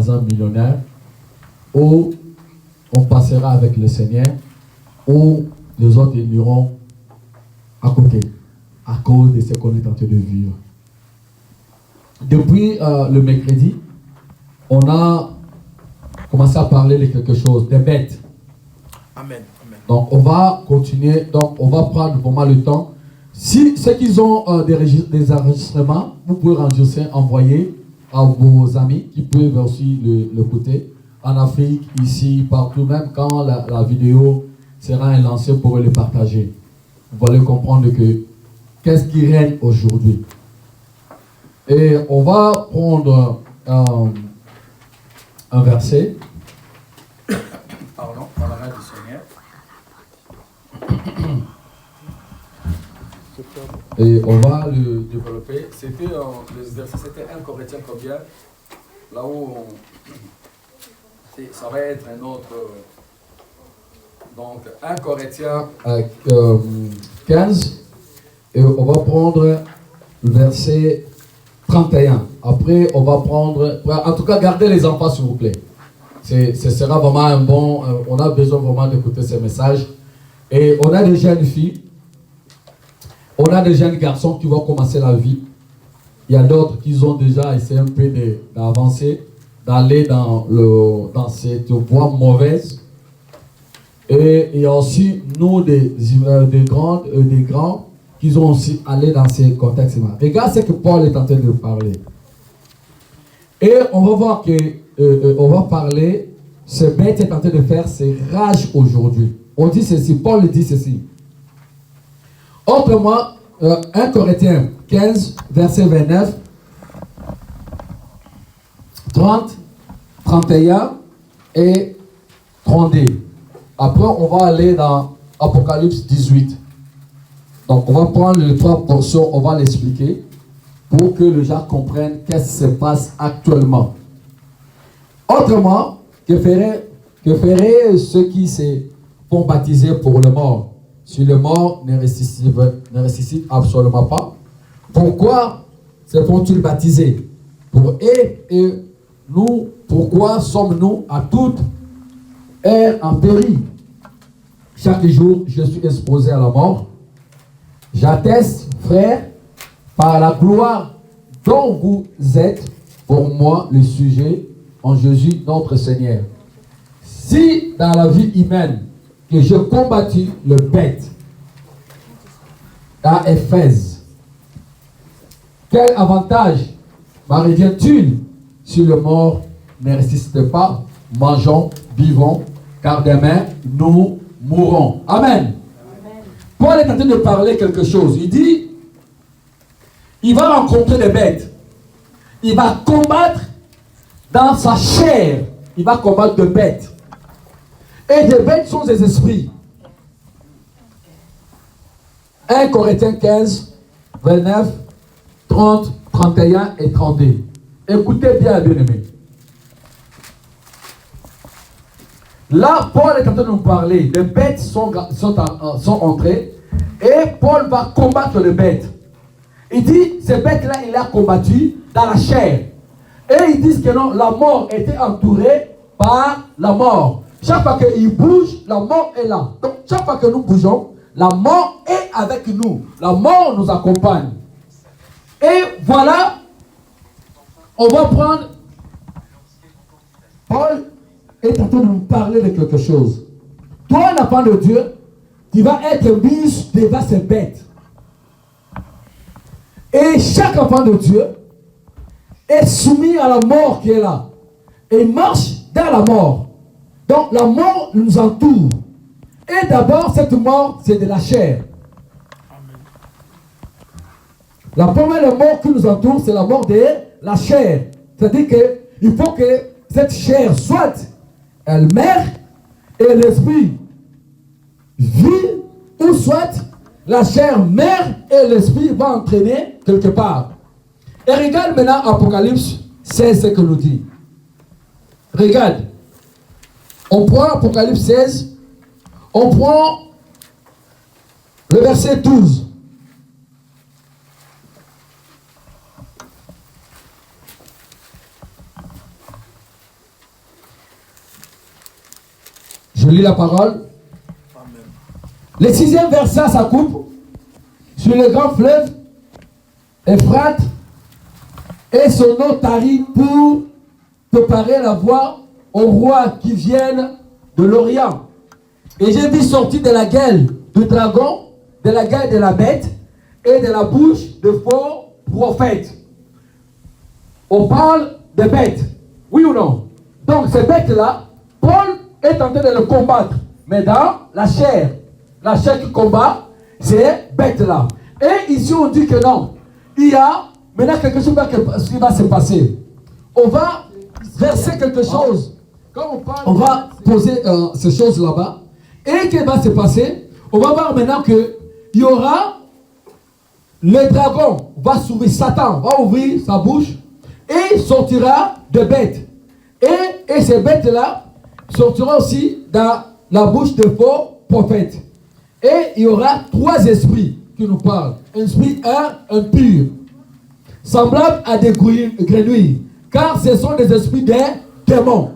dans un millionnaire, ou on passera avec le Seigneur, ou les autres ils iront à côté, à cause de ce qu'on est en train de vivre. Depuis le mercredi, on a commencé à parler de quelque chose, des bêtes. Amen. Amen. Donc on va continuer, donc on va prendre vraiment le temps. Si ceux qui ont des enregistrements, vous pouvez enregistrer, envoyer à vos amis qui peuvent aussi l'écouter. En Afrique, ici, partout, même quand la vidéo sera lancée pour le partager. Vous allez comprendre que qu'est-ce qui règne aujourd'hui. Et on va prendre un verset. Pardon, par la main du Seigneur. Et on va le développer. C'était le verset, c'était 1 Corinthiens combien? Là où ça va être un autre. Donc 1 Corinthiens 15. Et on va prendre le verset 31. Après, on va prendre. En tout cas, gardez les enfants, s'il vous plaît. Ce sera vraiment un bon. On a besoin vraiment d'écouter ces messages. Et on a des jeunes filles. On a des jeunes garçons qui vont commencer la vie. Il y a d'autres qui ont déjà essayé un peu d'avancer, d'aller dans cette voie mauvaise. Et il y a aussi, nous, des grands, qui ont aussi allé dans ces contextes-là. Regarde ce que Paul est en train de parler. Et on va voir que, on va parler, ce bête est en train de faire ses rages aujourd'hui. On dit ceci, Paul dit ceci. Autrement, 1 Corinthiens 15, verset 29, 30, 31 et 32. Après, on va aller dans Apocalypse 18. Donc, on va prendre les trois portions, on va l'expliquer pour que les gens comprennent qu'est-ce qui se passe actuellement. Autrement, que feraient ceux qui se font baptiser pour le mort? Si le mort ne ressuscite absolument pas, pourquoi se font-ils baptiser? Et nous, pourquoi sommes-nous à toute heure en péril? Chaque jour, je suis exposé à la mort. J'atteste, frère, par la gloire dont vous êtes pour moi le sujet en Jésus notre Seigneur. Si dans la vie humaine, que je combattis le bête à Éphèse, quel avantage m'arrive-t-il si le mort ne ressuscite pas? Mangeons, vivons, car demain nous mourrons. Amen. Amen. Paul est en train de parler quelque chose. Il dit, il va rencontrer des bêtes. Il va combattre dans sa chair. Il va combattre des bêtes. Et des bêtes sont des esprits. 1 Corinthiens 15, 29, 30, 31 et 32. Écoutez bien, bien-aimés. Là, Paul est en train de nous parler. Les bêtes sont entrées. Et Paul va combattre les bêtes. Il dit, ces bêtes-là, il a combattu dans la chair. Et ils disent que non, la mort était entourée par la mort. Chaque fois qu'il bouge, la mort est là. Donc, chaque fois que nous bougeons, la mort est avec nous. La mort nous accompagne. Et voilà, on va prendre... Paul est en train de nous parler de quelque chose. Toi, un enfant de Dieu, tu vas être mis devant ces bêtes. Et chaque enfant de Dieu est soumis à la mort qui est là. Et marche dans la mort. Donc la mort nous entoure. Et d'abord, cette mort, c'est de la chair. La première mort qui nous entoure, c'est la mort de la chair. C'est-à-dire qu'il faut que cette chair soit, elle meurt, et l'esprit vit, ou soit la chair meurt, et l'esprit va entraîner quelque part. Et regarde maintenant Apocalypse 16, ce que nous dit. Regarde. On prend Apocalypse 16, on prend le verset 12. lis la parole. Amen. Le 6e verset, ça coupe sur le grand fleuve Euphrate et son eau tarit pour préparer la voie aux rois qui viennent de l'Orient. Et j'ai vu sortir de la gueule du dragon, de la gueule de la bête et de la bouche de faux prophètes. On parle de bêtes, oui ou non? Donc ces bêtes-là, Paul est en train de le combattre. Mais dans la chair qui combat, ces bêtes-là. Et ici on dit que non. Il y a maintenant quelque chose qui va se passer. On va verser quelque chose. Quand on va poser ces choses là-bas. Et qu'est-ce qui va se passer? On va voir maintenant qu'il y aura le dragon va s'ouvrir, Satan va ouvrir sa bouche et il sortira de bêtes. Et ces bêtes-là sortiront aussi dans la bouche de faux prophètes. Et il y aura 3 esprits qui nous parlent. Un esprit impur, semblable à des grenouilles, car ce sont des esprits des démons.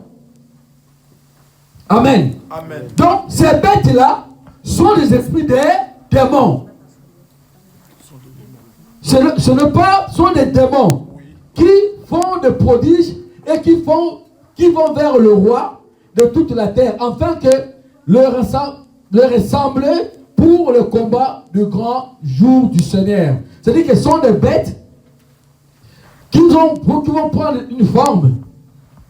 Amen. Amen. Donc, ces bêtes-là sont des esprits des démons. Ce ne pas sont des démons qui font des prodiges et qui vont vers le roi de toute la terre, afin que leur ressemble pour le combat du grand jour du Seigneur. C'est-à-dire que ce sont des bêtes qui vont prendre une forme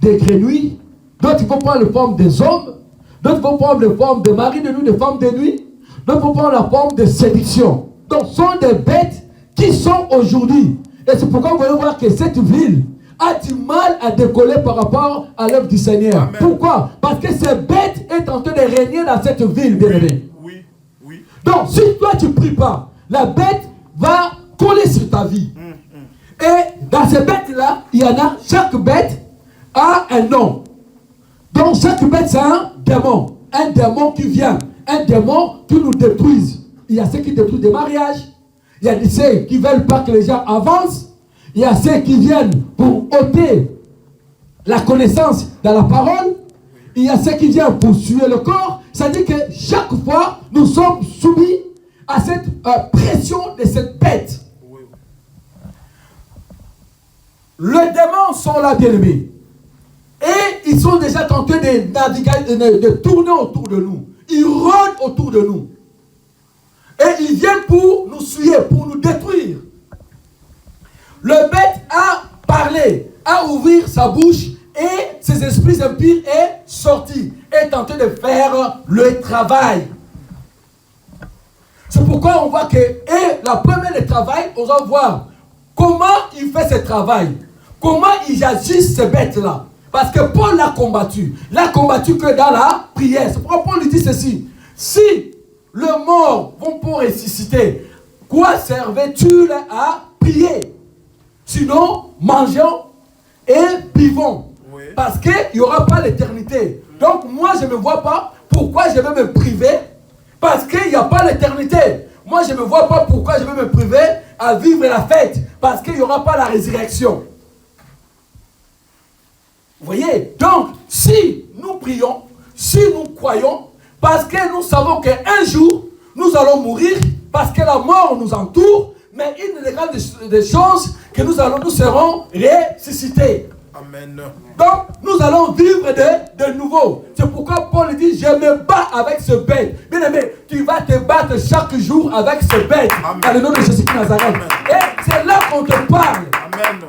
des grenouilles, d'autres vont prendre la forme des hommes, d'autres vont prendre la forme de mari de nuit, de femmes de nuit, d'autres vont prendre la forme de séduction. Donc ce sont des bêtes qui sont aujourd'hui. Et c'est pourquoi vous voyez voir que cette ville a du mal à décoller par rapport à l'œuvre du Seigneur. Amen. Pourquoi? Parce que cette bête est en train de régner dans cette ville, bien-aimé. Oui, oui. Donc, si toi tu ne pries pas, la bête va coller sur ta vie. Et dans ces bêtes-là, il y en a, chaque bête a un nom. Donc, chaque bête, c'est un démon qui vient, un démon qui nous détruise. Il y a ceux qui détruisent des mariages, il y a ceux qui ne veulent pas que les gens avancent, il y a ceux qui viennent pour ôter la connaissance dans la parole, il y a ceux qui viennent pour tuer le corps. C'est-à-dire que chaque fois, nous sommes soumis à cette pression de cette bête. Les démons sont là, bien-aimés. Et ils sont déjà tentés de naviguer, de tourner autour de nous. Ils rôdent autour de nous. Et ils viennent pour nous suivre, pour nous détruire. Le bête a parlé, a ouvert sa bouche et ses esprits impurs est sorti, est tenté de faire le travail. C'est pourquoi on voit que, et la première des travail, on va voir comment il fait ce travail, comment il agit ces bêtes-là. Parce que Paul l'a combattu que dans la prière. C'est pourquoi Paul lui dit ceci: si les morts vont pour ressusciter, quoi servais-tu à prier? Sinon, mangeons et buvons. Oui. Parce qu'il n'y aura pas l'éternité. Donc moi, je ne me vois pas pourquoi je vais me priver. Parce qu'il n'y a pas l'éternité. Moi, je ne me vois pas pourquoi je vais me priver à vivre la fête. Parce qu'il n'y aura pas la résurrection. Vous voyez? Donc, si nous prions, si nous croyons, parce que nous savons qu'un jour, nous allons mourir, parce que la mort nous entoure, mais une des grandes choses que nous serons ressuscités. Amen. Donc, nous allons vivre de nouveau. C'est pourquoi Paul dit, je me bats avec ce bête. Bien aimé, tu vas te battre chaque jour avec ce bête. Amen. Dans le nom de Jésus-Christ Nazareth. Amen. Et c'est là qu'on te parle. Amen.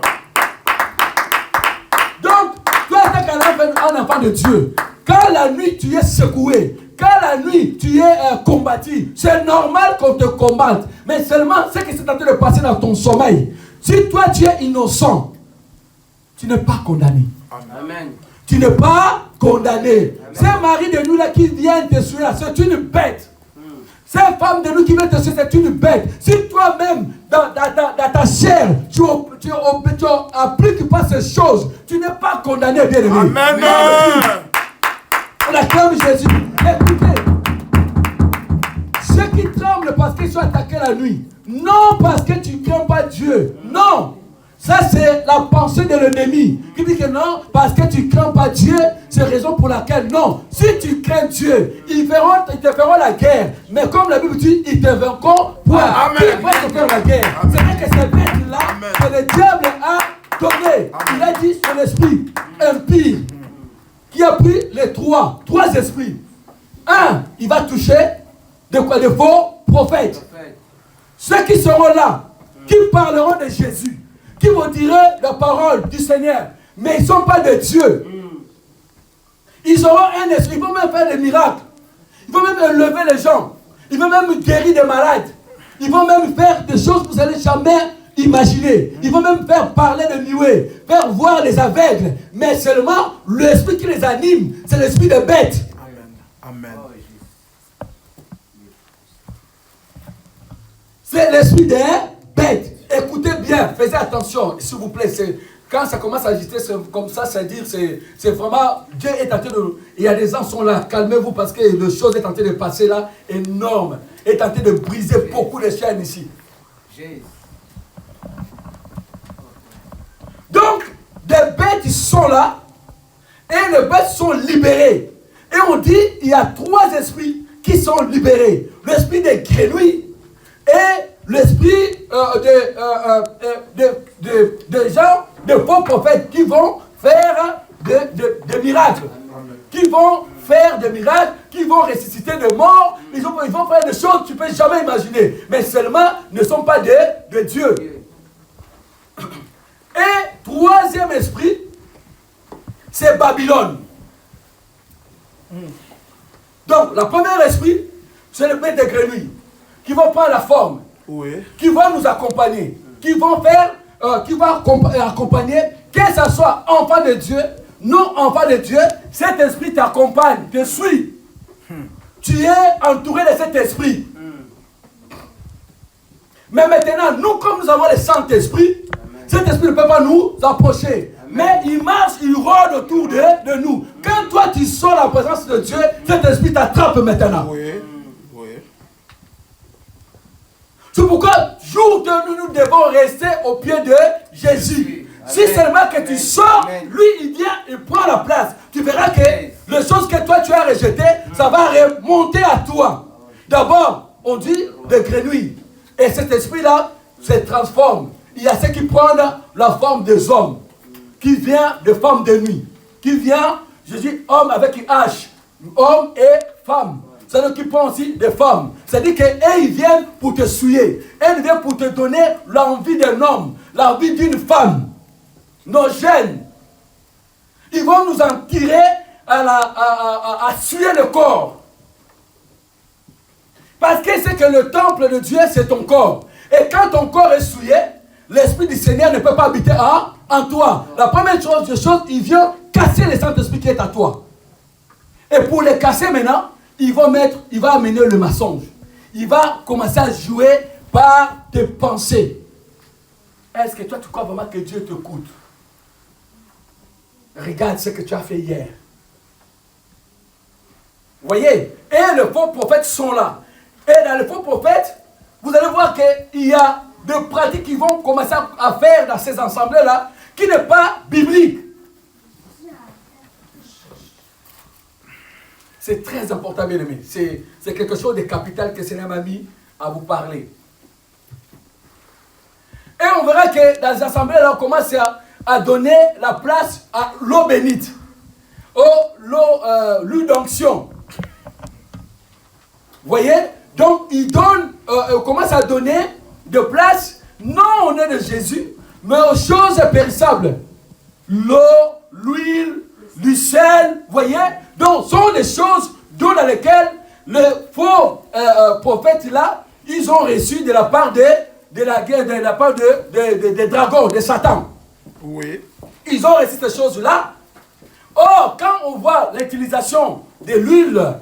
Donc, toi, tu es un enfant de Dieu. Quand la nuit, tu es secoué. Quand la nuit, tu es combattu. C'est normal qu'on te combatte. Mais seulement ce qui s'est en train de passer dans ton sommeil. Si toi, tu es innocent, tu n'es pas condamné. Amen. Tu n'es pas condamné. Ces maris de nous là qui viennent te suivre, c'est une bête. Ces femmes de nous qui viennent te suivre, c'est une bête. Si toi-même, dans ta chair, tu n'appliques pas ces choses, tu n'es pas condamné, bien aimé. Amen. On acclame Jésus. Écoutez, ceux qui tremblent parce qu'ils sont attaqués la nuit, non parce que tu ne crains pas Dieu, non. Ça, c'est la pensée de l'ennemi. Qui dit que non, parce que tu ne crains pas Dieu, c'est raison pour laquelle non. Si tu crains Dieu, ils te feront la guerre. Mais comme la Bible dit, ils te vaincront. Point. Ils vont te faire la guerre. C'est vrai que cette bête-là, que le diable a donné. Il a dit son esprit impie, qui a pris les trois esprits. Un, il va toucher de quoi? De faux prophètes. Ceux qui seront là, qui parleront de Jésus, qui vont dire la parole du Seigneur, mais ils ne sont pas de Dieu. Ils auront un esprit, ils vont même faire des miracles. Ils vont même lever les gens. Ils vont même guérir des malades. Ils vont même faire des choses que vous n'allez jamais imaginer. Ils vont même faire parler de muets, faire voir les aveugles. Mais seulement l'esprit qui les anime, c'est l'esprit de bête. Amen. C'est l'esprit des bêtes. Écoutez bien, faites attention, s'il vous plaît. Quand ça commence à agiter comme ça, c'est vraiment, Dieu est en train de... Il y a des gens qui sont là, calmez-vous parce que le chose est en train de passer là, énorme. Est en train de briser beaucoup de chaînes ici. Donc, des bêtes sont là, et les bêtes sont libérées. Et on dit, il y a trois esprits qui sont libérés. L'esprit des grenouilles, et l'esprit de gens, de faux prophètes qui vont faire des miracles. Qui vont faire des miracles, qui vont ressusciter des morts. Ils vont faire des choses que tu ne peux jamais imaginer. Mais seulement ne sont pas de Dieu. Et troisième esprit, c'est Babylone. Donc, le premier esprit, c'est le bête des grenouilles, qui vont prendre la forme, qui vont nous accompagner, qui vont faire, qui vont accompagner, que ce soit enfant de Dieu, non enfant de Dieu, cet esprit t'accompagne, te suit. Tu es entouré de cet esprit. Mais maintenant, nous, comme nous avons le Saint-Esprit, cet esprit ne peut pas nous approcher. Mais il marche, il rôde autour de nous. Quand toi tu sors la présence de Dieu, cet esprit t'attrape maintenant. C'est pourquoi, jour de nous devons rester au pied de Jésus. Si seulement que tu sors, lui il vient, il prend la place. Tu verras que les choses que toi tu as rejetées, ça va remonter à toi. D'abord, on dit des grenouilles. Et cet esprit-là se transforme. Il y a ceux qui prennent la forme des hommes, qui vient de femmes de nuit, qui vient, je dis homme avec une H, homme et femme. C'est-à-dire qu'ils prennent aussi des femmes. C'est-à-dire qu'ils viennent pour te souiller. Ils viennent pour te donner l'envie d'un homme, l'envie d'une femme. Nos jeunes, ils vont nous en tirer à suer le corps. Parce que c'est que le temple de Dieu, c'est ton corps. Et quand ton corps est souillé, l'Esprit du Seigneur ne peut pas habiter en toi. La première chose, il vient casser le Saint-Esprit qui est à toi. Et pour le casser maintenant, il va amener le mensonge. Il va commencer à jouer par tes pensées. Est-ce que toi, tu crois vraiment que Dieu t'écoute? Regarde ce que tu as fait hier. Vous voyez? Et les faux prophètes sont là. Et dans les faux prophètes, vous allez voir qu'il y a des pratiques qui vont commencer à faire dans ces assemblées-là, qui n'est pas biblique. C'est très important, bien aimé. C'est quelque chose de capital que le Seigneur m'a mis à vous parler. Et on verra que dans les assemblées-là, on commence à donner la place à l'eau bénite, l'huile d'onction. Vous voyez? Donc, il commence à donner de place, non au nom de Jésus, mais aux choses périssables. L'eau, l'huile, du sel, vous voyez? Donc, ce sont des choses dans lesquelles les faux prophètes là, ils ont reçu de la part de la guerre, de la part des dragons, de Satan. Oui. Ils ont reçu ces choses-là. Or, quand on voit l'utilisation de l'huile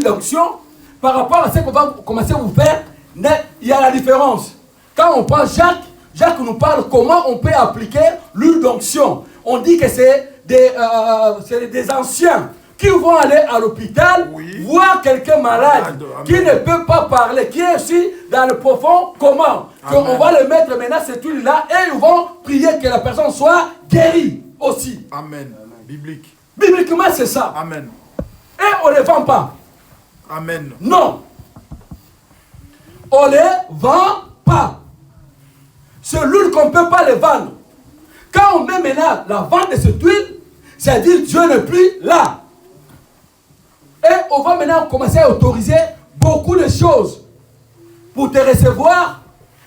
d'onction, par rapport à ce qu'on va commencer à vous faire, il y a la différence. Quand on prend Jacques nous parle comment on peut appliquer l'huile d'onction. On dit que c'est des anciens qui vont aller à l'hôpital, voir quelqu'un malade, qui ne peut pas parler, qui est aussi dans le profond. Comment? Qu'on va le mettre maintenant, cette huile-là, et ils vont prier que la personne soit guérie aussi. Amen. Biblique. Bibliquement, c'est ça. Amen. Et on ne les vend pas. Amen. Non. On ne les vend pas. C'est l'huile qu'on ne peut pas les vendre. Quand on met maintenant la vente de cette huile, c'est-à-dire Dieu n'est plus là. Et on va maintenant commencer à autoriser beaucoup de choses. Pour te recevoir,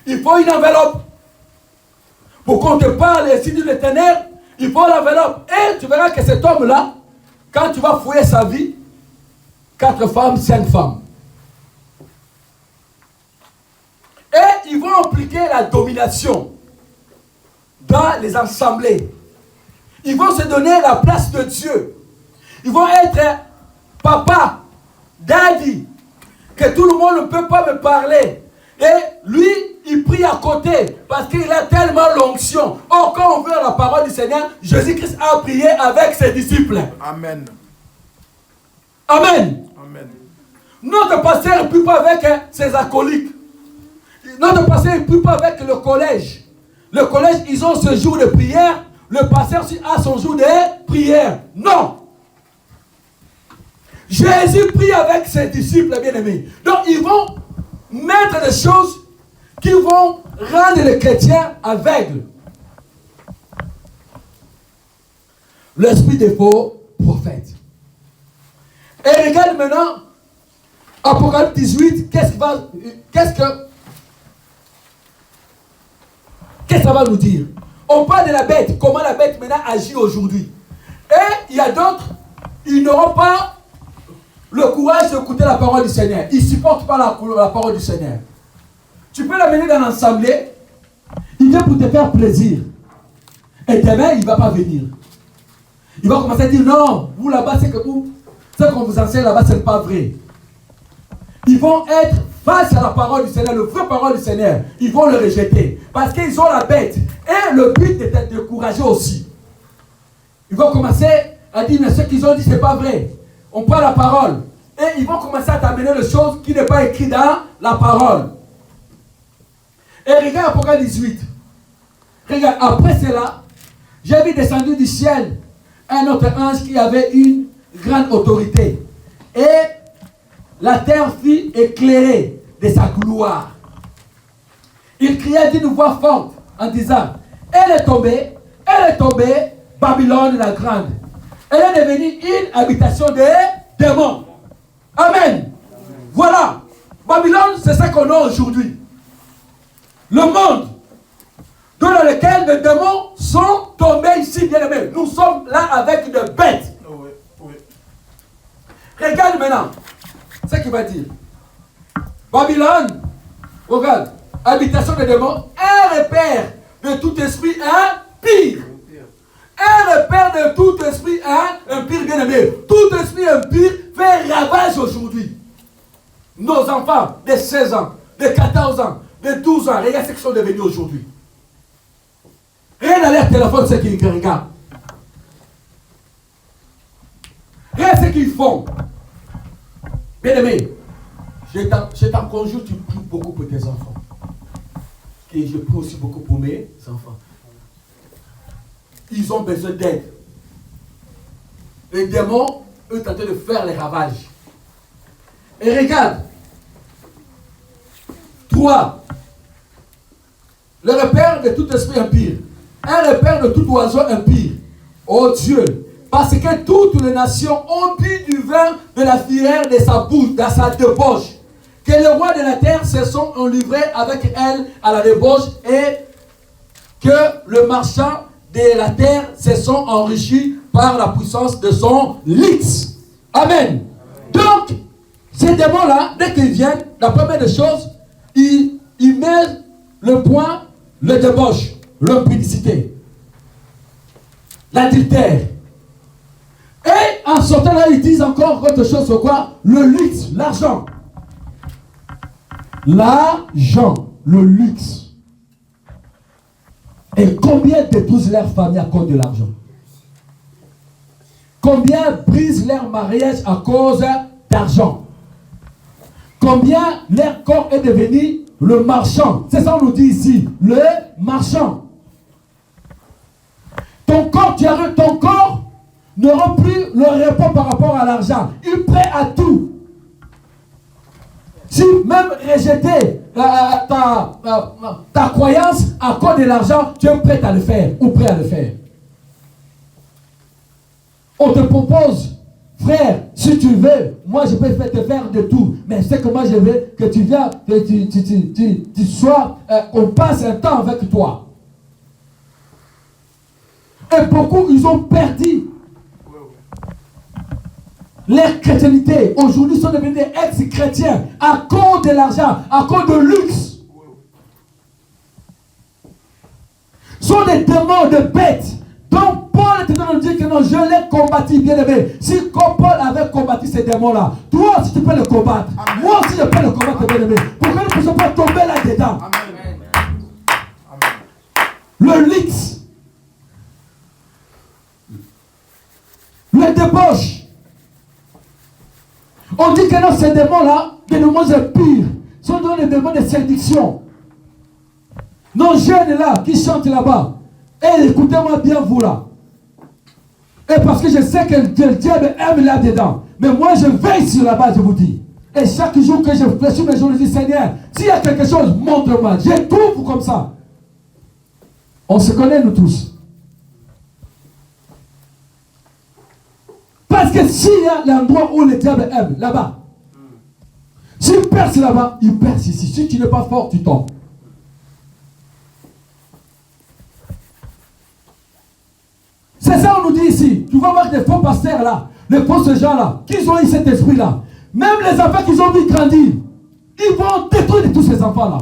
il faut une enveloppe. Pour qu'on te parle ainsi de l'Éternel, il faut l'enveloppe. Et tu verras que cet homme-là, quand tu vas fouiller sa vie, 4 femmes, 5 femmes. Et ils vont appliquer la domination dans les assemblées. Ils vont se donner la place de Dieu. Ils vont être papa, daddy, que tout le monde ne peut pas me parler. Et lui, il prie à côté parce qu'il a tellement l'onction. Or, quand on veut la parole du Seigneur, Jésus-Christ a prié avec ses disciples. Amen. Amen. Amen. Notre pasteur ne prie pas avec ses acolytes. Notre pasteur ne prie pas avec le collège. Le collège, ils ont ce jour de prière. Le pasteur a son jour de prière. Non. Jésus prie avec ses disciples bien-aimés. Donc, ils vont mettre des choses qui vont rendre les chrétiens aveugles. L'esprit des faux prophètes. Et regarde maintenant, Apocalypse 18, qu'est-ce que ça va nous dire? On parle de la bête, comment la bête maintenant agit aujourd'hui. Et il y a d'autres, ils n'auront pas le courage d'écouter la parole du Seigneur. Ils ne supportent pas la parole du Seigneur. Tu peux l'amener dans l'assemblée, il vient pour te faire plaisir. Et demain, il ne va pas venir. Il va commencer à dire, non, vous là-bas, c'est que vous, ce qu'on vous enseigne là-bas, ce n'est pas vrai. Ils vont être face à la parole du Seigneur, la vraie parole du Seigneur. Ils vont le rejeter. Parce qu'ils ont la bête. Et le but est de décourager aussi. Ils vont commencer à dire, mais ce qu'ils ont dit, ce n'est pas vrai. On prend la parole. Et ils vont commencer à t'amener des choses qui n'est pas écrites dans la parole. Et regarde Apocalypse 18. Regarde, après cela, j'ai vu descendu du ciel un autre ange qui avait une grande autorité. Et la terre fut éclairée de sa gloire. Il criait d'une voix forte en disant, elle est tombée, Babylone la grande. Elle est devenue une habitation des démons. Amen. Voilà. Babylone, c'est ça qu'on a aujourd'hui. Le monde dans lequel les démons sont tombés ici, bien aimés. Nous sommes là avec des bêtes. Oui, oui. Regarde maintenant ce qu'il va dire. Babylone, regarde, habitation des démons, un repère de tout esprit impie. Un repère de tout esprit impie, bien aimé. Tout esprit impie fait ravage aujourd'hui. Nos enfants de 16 ans, de 14 ans, de 12 ans, regarde ce qu'ils sont devenus aujourd'hui. Rien à leur téléphone, ce qu'ils regardent. Regarde ce qu'ils font. Bien aimé, je t'en conjure, tu pries beaucoup pour tes enfants. Et je prie aussi beaucoup pour mes enfants. Ils ont besoin d'aide. Les démons, eux, tentent de faire les ravages. Et regarde. 3. Le repère de tout esprit impie. Un repère de tout oiseau impie. Oh Dieu, parce que toutes les nations ont bu du vin de la fière de sa bouche, dans sa débauche. Que les rois de la terre se sont livrés avec elle à la débauche et que le marchand de la terre se sont enrichis par la puissance de son lit. Amen. Donc, ces démons-là, dès qu'ils viennent, la première des choses, ils mettent le point, le débauche, l'impudicité, l'adultère. Et en sortant là, ils disent encore autre chose sur quoi? Le luxe, l'argent. L'argent, le luxe. Et combien détruisent leur famille à cause de l'argent? Combien brisent leur mariage à cause d'argent? Combien leur corps est devenu le marchand. C'est ça qu'on nous dit ici. Le marchand. Ton corps n'aura plus le repos par rapport à l'argent. Il est prêt à tout. Si même rejeter ta croyance à cause de l'argent, tu es prêt à le faire ou prêt à le faire. On te propose, frère, si tu veux, moi je peux te faire de tout. Mais c'est que moi je veux que tu viennes, que tu sois, qu'on passe un temps avec toi. Et beaucoup, ils ont perdu leur chrétienté. Aujourd'hui, ils sont devenus des ex-chrétiens à cause de l'argent, à cause de luxe. Ce sont des démons de bêtes. Donc, Paul était en train de dire que non, je l'ai combattu, bien aimé. Si Paul avait combattu ces démons-là, toi aussi tu peux le combattre. Amen. Moi aussi je peux le combattre, bien aimé. Pourquoi nous ne pouvons pas tomber là-dedans? Le luxe, le débauche. On dit que non, ces démons-là, des démons purs, sont des démons de séduction. Nos jeunes là, qui chantent là-bas, et écoutez-moi bien vous là. Et parce que je sais que le diable aime là-dedans. Mais moi je veille sur là-bas, je vous dis. Et chaque jour que je fais sur mes jours, je dis, Seigneur, s'il y a quelque chose, montre-moi. Je trouve comme ça. On se connaît nous tous. Parce que s'il y a l'endroit où le diable aime, là-bas, s'il perce là-bas, il perce ici. Si tu n'es pas fort, tu tombes. C'est ça qu'on nous dit ici. Tu vas voir des faux pasteurs là, les faux gens là, qui ont eu cet esprit là. Même les enfants qu'ils ont vu grandir, ils vont détruire tous ces enfants là.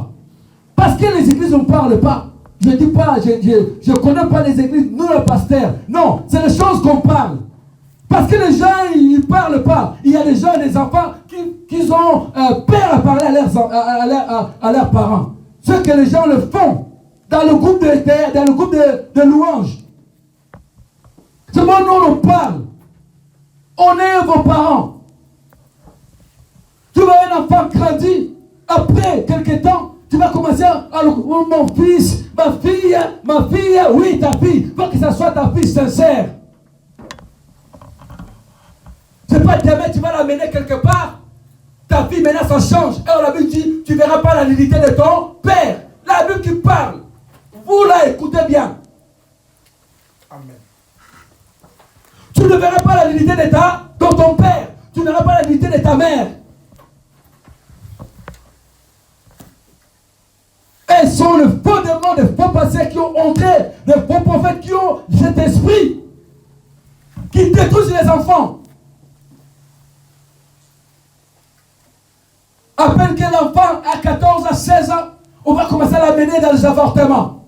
Parce que les églises ne parlent pas. Je ne dis pas, je ne connais pas les églises, nous les pasteurs. Non, c'est les choses qu'on parle. Parce que les gens, ils ne parlent pas. Il y a des gens, des enfants qui ont peur à parler à leurs parents. Ce que les gens le font dans le groupe de louanges. C'est moi, nous, on parle. On est vos parents. Tu vois un enfant grandir. Après quelques temps, tu vas commencer à oh, mon fils, ma fille, oui, ta fille. Il faut que ça soit ta fille sincère. C'est pas demain, tu vas l'amener quelque part. Ta fille, maintenant, ça change. Et on a vu dit, tu ne verras pas la dignité de ton père. La Bible qui parle. Vous, là, écoutez bien. Amen. Tu ne verras pas la dignité de ton père. Tu ne verras pas la dignité de ta mère. Et ce sont les faux démons, les faux passés qui ont entré, les faux prophètes qui ont cet esprit, qui détruisent les enfants. À peine que l'enfant a 14 à 16 ans, on va commencer à l'amener dans les avortements.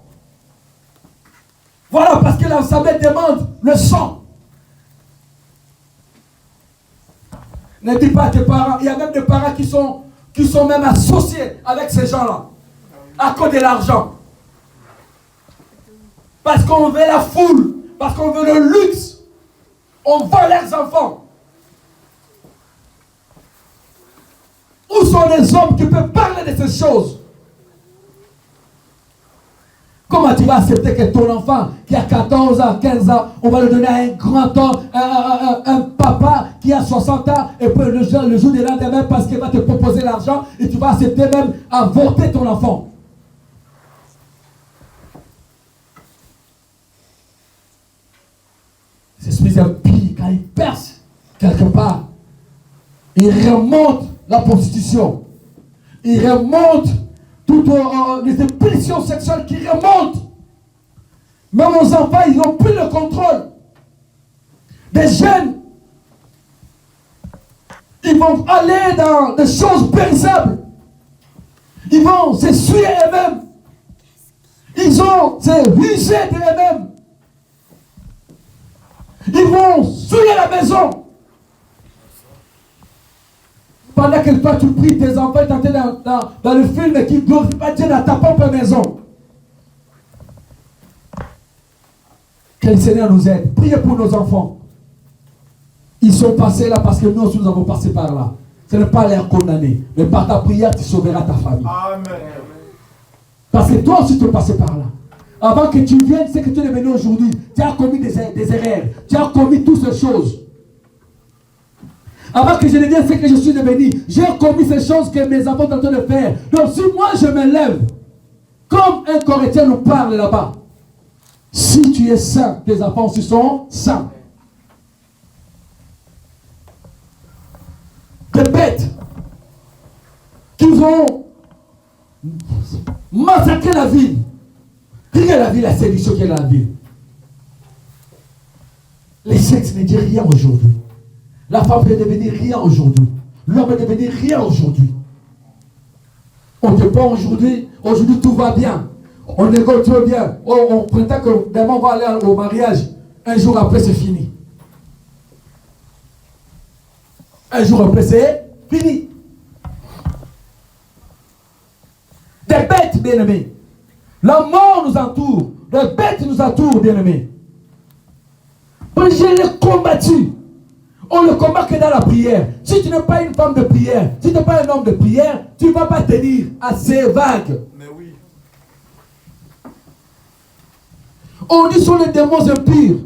Voilà, parce que l'ensemble demande le sang. Ne dis pas à tes parents, il y a même des parents qui sont même associés avec ces gens-là, à cause de l'argent. Parce qu'on veut la foule, parce qu'on veut le luxe, on vend leurs enfants. Où sont les hommes qui peuvent parler de ces choses? Comment tu vas accepter que ton enfant qui a 14 ans, 15 ans, on va le donner à un grand homme, un papa qui a 60 ans, et puis le jour du lendemain, parce qu'il va te proposer l'argent, et tu vas accepter même à avorter ton enfant? Ces esprits impies, quand ils percent quelque part, ils remontent la prostitution, ils remontent toutes les impulsions sexuelles qui remontent. Même nos enfants, ils n'ont plus le contrôle. Des jeunes, ils vont aller dans des choses périssables. Ils vont s'essuyer eux-mêmes. Ils vont se ruser d'eux-mêmes. Ils vont souiller la maison. Pendant que toi tu pries, tes enfants t'entrent dans le film qui glorifie pas Dieu dans ta propre maison. Que le Seigneur nous aide. Priez pour nos enfants. Ils sont passés là parce que nous aussi nous avons passé par là. Ce n'est pas l'air condamné. Mais par ta prière, tu sauveras ta famille. Amen. Parce que toi aussi tu es passé par là. Avant que tu viennes, c'est que tu es devenu aujourd'hui. Tu as commis des erreurs. Tu as commis toutes ces choses. Avant que je ne vienne, c'est que je suis devenu. J'ai commis ces choses que mes enfants sont en train de faire. Donc si moi je me lève, comme un Corinthien nous parle là-bas, si tu es saint, tes enfants aussi sont saints. Des bêtes qui vont massacrer la ville. Regarde la ville, la séduction qui est dans la ville. Les sexes ne disent rien aujourd'hui. La femme peut devenir rien aujourd'hui. L'homme peut devenir rien aujourd'hui. On ne peut pas aujourd'hui. Aujourd'hui tout va bien. On négocie bien. On prétend que demain on va aller au mariage. Un jour après c'est fini. Un jour après c'est fini. Des bêtes, bien-aimés. La mort nous entoure. Des bêtes nous entourent, bien-aimés. Je l'ai combattu. On ne le combat que dans la prière. Si tu n'es pas une femme de prière, si tu n'es pas un homme de prière, tu ne vas pas tenir à ces vagues. Mais oui. On dit sur les démons impurs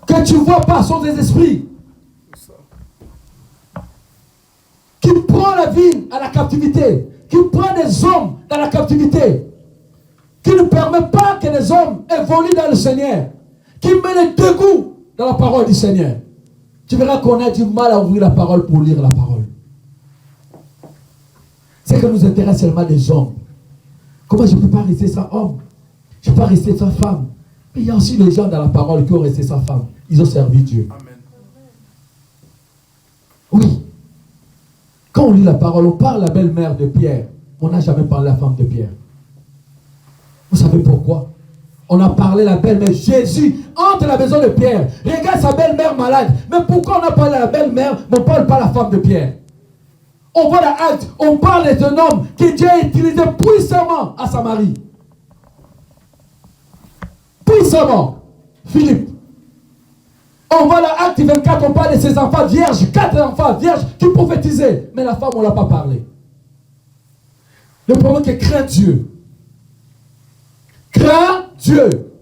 que tu ne vois pas, sont des esprits qui prend la ville à la captivité, qui prend des hommes dans la captivité, qui ne permet pas que les hommes évoluent dans le Seigneur, qui met le dégoût dans la parole du Seigneur. Tu verras qu'on a du mal à ouvrir la parole pour lire la parole. C'est que nous intéresse seulement des hommes. Comment je ne peux pas rester sans homme? Je ne peux pas rester sans femme. Mais il y a aussi les gens dans la parole qui ont resté sans femme. Ils ont servi Dieu. Amen. Oui. Quand on lit la parole, on parle de la belle-mère de Pierre. On n'a jamais parlé de la femme de Pierre. Vous savez pourquoi? On a parlé de la belle-mère. Jésus entre la maison de Pierre. Regarde sa belle-mère malade. Mais pourquoi on a parlé de la belle-mère, mais on ne parle pas de la femme de Pierre? On voit l'acte. On parle d'un homme que Dieu a utilisé puissamment à Samarie. Puissamment. Philippe. On voit l'acte 24, on parle de ses enfants vierges. 4 enfants vierges qui prophétisaient. Mais la femme, on ne l'a pas parlé. Le problème est que crains Dieu. Crains Dieu.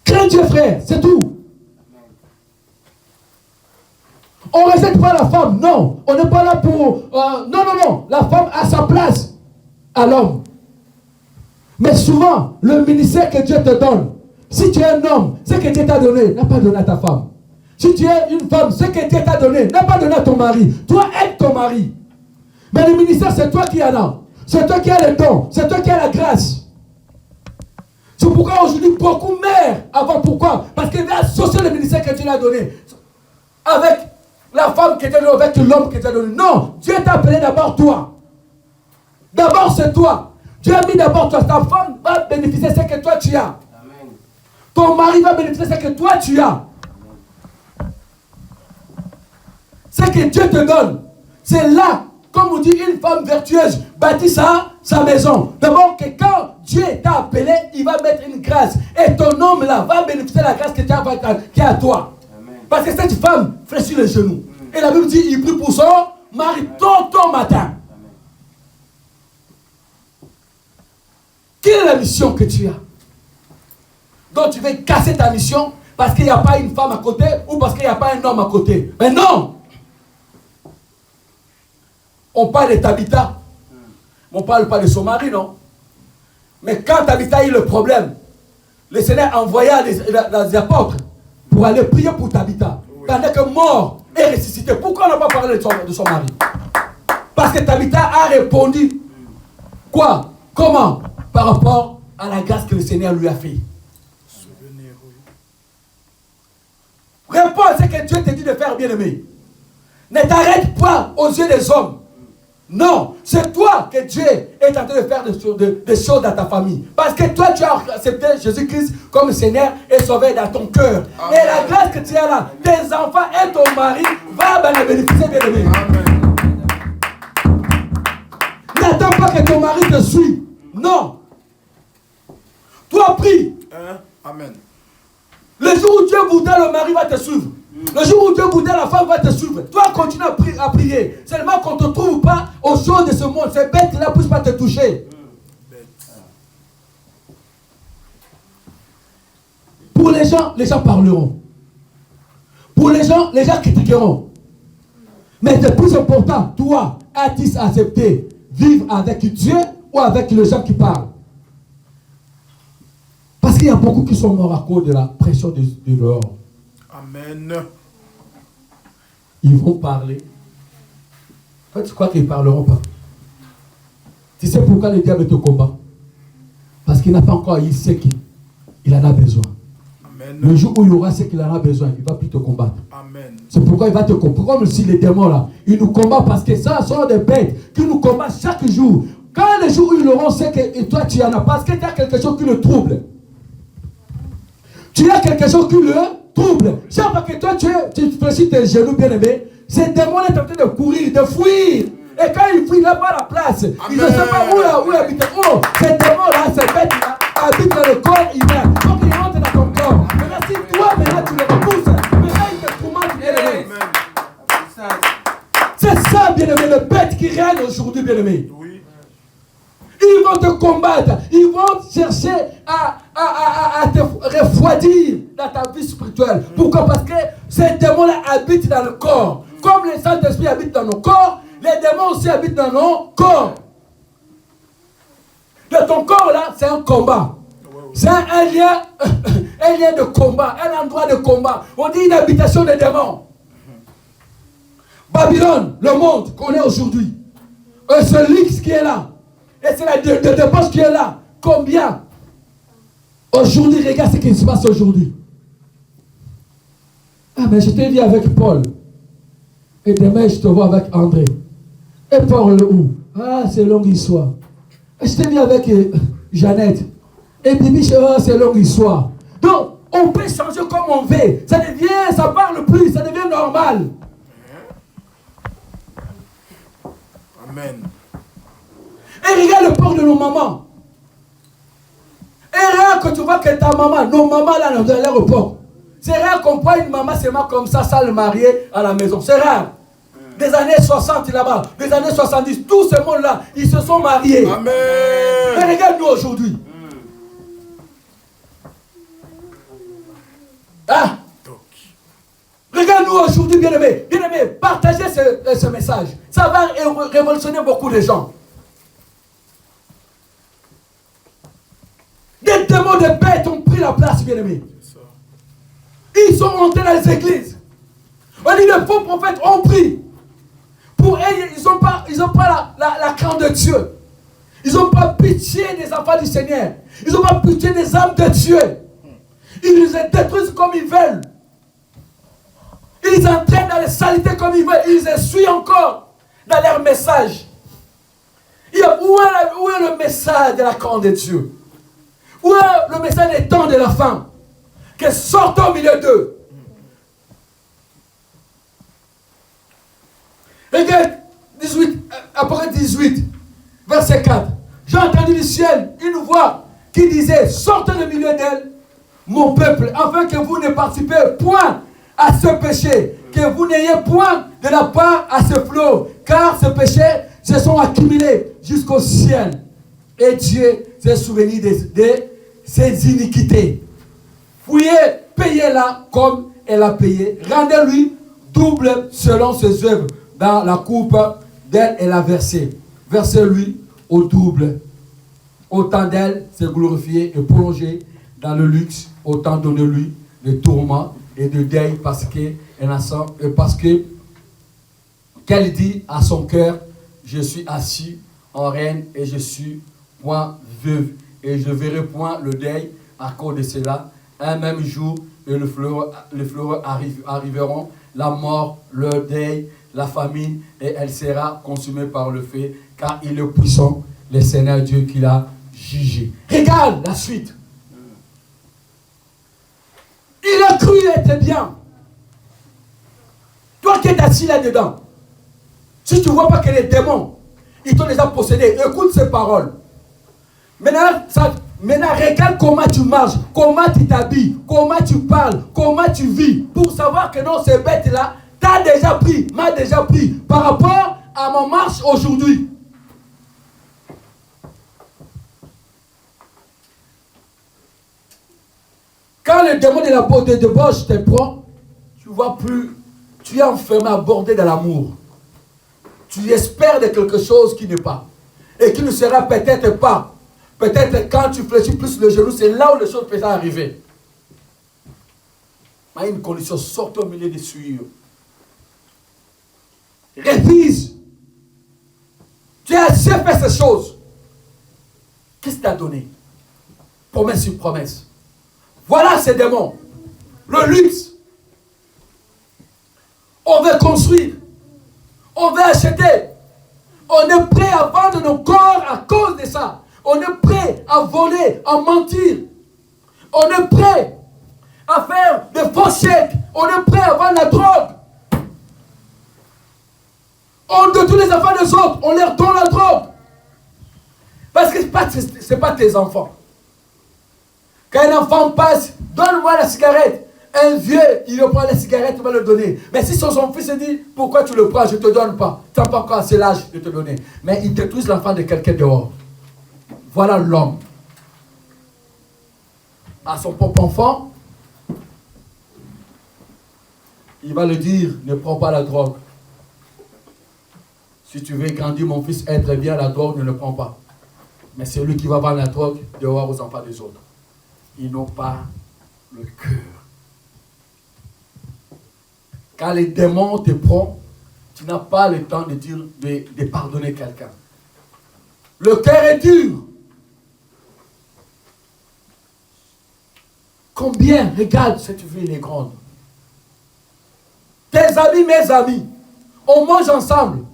Crains Dieu, frère, c'est tout. On ne rejette pas la femme, non. On n'est pas là pour... non. La femme a sa place à l'homme. Mais souvent, le ministère que Dieu te donne, si tu es un homme, ce que Dieu t'a donné, n'a pas donné à ta femme. Si tu es une femme, ce que Dieu t'a donné, n'a pas donné à ton mari. Toi, aide ton mari. Mais le ministère, c'est toi qui en as. C'est toi qui as le don. C'est toi qui as la grâce. C'est pourquoi aujourd'hui, beaucoup meurent avant. Pourquoi? Parce qu'il va associer le ministère que Dieu l'a donné avec la femme qui t'a donné, avec l'homme qui t'a donné. Non, Dieu t'a appelé d'abord toi. D'abord, c'est toi. Dieu a mis d'abord toi. Ta femme va bénéficier de ce que toi tu as. Amen. Ton mari va bénéficier de ce que toi tu as. Ce que Dieu te donne, c'est là. Comme on dit, une femme vertueuse bâtit sa maison. D'abord, que quand Dieu t'a appelé, il va mettre une grâce. Et ton homme là va bénéficier de la grâce qui est à toi. Amen. Parce que cette femme fléchit les genoux. Et la Bible dit, il prie pour son mari ton matin. Amen. Quelle est la mission que tu as? Donc tu veux casser ta mission parce qu'il n'y a pas une femme à côté ou parce qu'il n'y a pas un homme à côté. Mais non! On parle de Tabitha. On ne parle pas de son mari, non? Mais quand Tabitha a eu le problème, le Seigneur envoya les apôtres pour aller prier pour Tabitha. Oui. Pendant que mort et ressuscité. Pourquoi on n'a pas parlé de son mari? Parce que Tabitha a répondu. Quoi? Comment? Par rapport à la grâce que le Seigneur lui a fait. Réponds à ce que Dieu te dit de faire, bien-aimé. Ne t'arrête pas aux yeux des hommes. Non, c'est toi que Dieu est en train de faire des choses dans ta famille. Parce que toi, tu as accepté Jésus-Christ comme Seigneur et Sauveur dans ton cœur. Amen. Et la grâce que tu as là, tes enfants et ton mari vont bénéficier, bien-aimé. N'attends pas que ton mari te suive. Non. Toi, prie. Amen. Le jour où Dieu voudra, le mari va te suivre. Le jour où Dieu voudra, la femme va te suivre. Toi, continue à prier. Seulement qu'on ne te trouve pas aux choses de ce monde. Ces bêtes-là ne puissent pas te toucher. Pour les gens parleront. Pour les gens critiqueront. Mais le plus important, toi, as-tu accepté vivre avec Dieu ou avec les gens qui parlent? Parce qu'il y a beaucoup qui sont morts à cause de la pression de dehors. Amen. Ils vont parler. En fait, tu crois qu'ils ne parleront pas? Tu sais pourquoi le diable te combat? Parce qu'il n'a pas encore eu ce qu'il en a besoin. Amen. Le jour où il aura ce qu'il en a besoin, il ne va plus te combattre. Amen. C'est pourquoi il va te combattre. Comme si les démons là, ils nous combattent parce que ça sont des bêtes qui nous combattent chaque jour. Quand le jour où ils auront ce que toi tu en as, parce que tu as quelque chose qui le trouble. Tu as quelque chose qui le trouble. Chaque fois que toi tu fais tes genoux bien aimés, ces démons est en train de courir, de fuir. Et quand ils fuient, il n'a pas la place. Ils ne savent pas où habiter. Oh, ces démons-là, ces bêtes-là, habitent dans le corps humain. Donc ils rentrent dans ton corps. Maintenant, si toi, tu les repousses, maintenant ils te tourmentent, bien-aimé. C'est ça, bien-aimé, le bête qui règne aujourd'hui, bien-aimé. Oui. Ils vont te combattre. Ils vont chercher à te refroidir dans ta vie spirituelle. Pourquoi? Parce que ces démons-là habitent dans le corps. Comme les Saint-Esprit habitent dans nos corps, les démons aussi habitent dans nos corps. De ton corps là, c'est un combat. C'est un lien de combat, un endroit de combat. On dit une habitation des démons. Babylone, le monde qu'on est aujourd'hui. Ce luxe qui est là. Et c'est la dépense qui est là. Combien? Aujourd'hui, regarde ce qui se passe aujourd'hui. Ah, mais je t'ai dit avec Paul. Et demain, je te vois avec André. Et Paul où? Ah, c'est longue histoire. Et je t'ai dit avec Jeannette. Et Bibi, c'est longue histoire. Donc, on peut changer comme on veut. Ça parle plus, ça devient normal. Amen. Et regarde le port de nos mamans. Et regarde que tu vois que ta maman, nos mamans là dans l'aéroport. C'est rare qu'on voit une maman seulement comme ça le mariée à la maison. C'est rare. Des années 60 là-bas, des années 70, tout ce monde-là, ils se sont mariés. Amen. Et regarde-nous aujourd'hui. Ah. Regarde-nous aujourd'hui, bien-aimés. Bien-aimés, partagez ce message. Ça va révolutionner beaucoup de gens. Des démons de bêtes ont pris la place, bien-aimés. Ils sont montés dans les églises. On dit les faux prophètes ont pris. Pour eux, ils n'ont pas la crainte de Dieu. Ils n'ont pas pitié des enfants du Seigneur. Ils n'ont pas pitié des âmes de Dieu. Ils les détruisent comme ils veulent. Ils les entraînent dans les saletés comme ils veulent. Ils les essuient encore dans leur message. Où est le message de la crainte de Dieu? Où est le message des temps de la fin? Que sortent au milieu d'eux. Regarde, après 18, verset 4. J'ai entendu du ciel une voix qui disait: sortez du milieu d'elle, mon peuple, afin que vous ne participez point à ce péché, que vous n'ayez point de la part à ce flot, car ce péché se sont accumulés jusqu'au ciel. Et Dieu s'est souvenu de ses iniquités. Fouillez, payez-la comme elle a payé. Rendez-lui double selon ses œuvres. Dans la coupe d'elle, elle a versé. Versez-lui au double. Autant d'elle s'est glorifiée et plongée dans le luxe, autant donnez-lui de tourments et de deuil parce qu'elle dit à son cœur: je suis assis en reine et je suis point veuve et je verrai point le deuil à cause de cela. Un même jour, et le fleuron arriveront, la mort, le deuil, la famine, et elle sera consumée par le feu, car il est puissant, le Seigneur Dieu qui l'a jugé. Regarde la suite. Il a cru être bien. Toi qui es assis là-dedans, si tu ne vois pas que les démons, ils t'ont déjà possédé, écoute ces paroles. Maintenant, regarde comment tu marches, comment tu t'habilles, comment tu parles, comment tu vis, pour savoir que non, ces bêtes-là, m'a déjà pris par rapport à ma marche aujourd'hui. Quand le démon de la débauche te prend, tu ne vois plus, tu es enfermé, abordé de l'amour. Tu espères de quelque chose qui n'est pas. Et qui ne sera peut-être pas. Peut-être quand tu fléchis plus le genou, c'est là où les choses peuvent arriver. Mais une condition, sorte au milieu des souillures. Révise. Tu as assez fait ces choses. Qu'est-ce que tu as donné? Promesse sur promesse. Voilà ces démons. Le luxe. On veut construire. On veut acheter. On est prêt à vendre nos corps à cause de ça. On est prêt à voler, à mentir. On est prêt à faire des faux chèques. On est prêt à vendre la drogue. On de tous les enfants des autres, on leur donne la drogue. Parce que ce n'est pas tes enfants. Quand un enfant passe, donne-moi la cigarette. Un vieux, il prend la cigarette, il va le donner. Mais si son fils se dit, pourquoi tu le prends, je ne te donne pas. Tu n'as pas encore assez l'âge de te donner. Mais il détruit l'enfant de quelqu'un dehors. Voilà l'homme. À son propre enfant, il va le dire, ne prends pas la drogue. Si tu veux grandir mon fils, être bien, la drogue, ne le prends pas. Mais c'est lui qui va vendre la drogue dehors aux enfants des autres. Ils n'ont pas le cœur. Quand les démons te prennent, tu n'as pas le temps de dire, de pardonner quelqu'un. Le cœur est dur. Combien, regarde, cette ville est grande. Tes amis, mes amis, on mange ensemble,